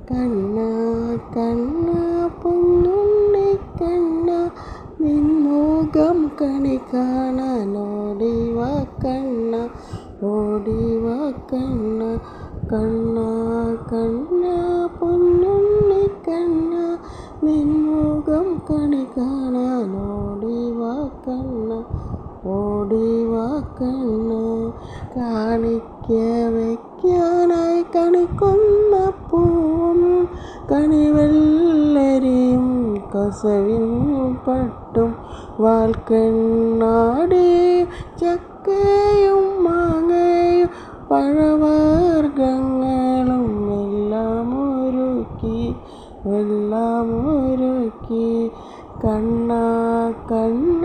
കണ്ണ കണ്ണ പൊന്നുണ്ണി കണ്ണ നിൻമുഖം കണി കാണാൻ ഓടിവാ കണ്ണ ഓടിവാ കണ്ണ കണ്ണ കണ്ണ പൊന്നുണ്ണി കണ്ണ നിൻമുഖം കണി കാണാൻ ഓടിവാ കണ്ണ ഓടിവാ കണ്ണ കാണിക്ക വയ്ക്കാനായി കണിക്കൊന്ന പൂവും കണിവെള്ളരിയും കസവിൻ പട്ടും വാൽക്കണ്ണാടി ചക്കയും മാങ്ങയും പഴവർഗ്ഗങ്ങളും എല്ലാം ഒരുക്കി കണ്ണ കണ്ണ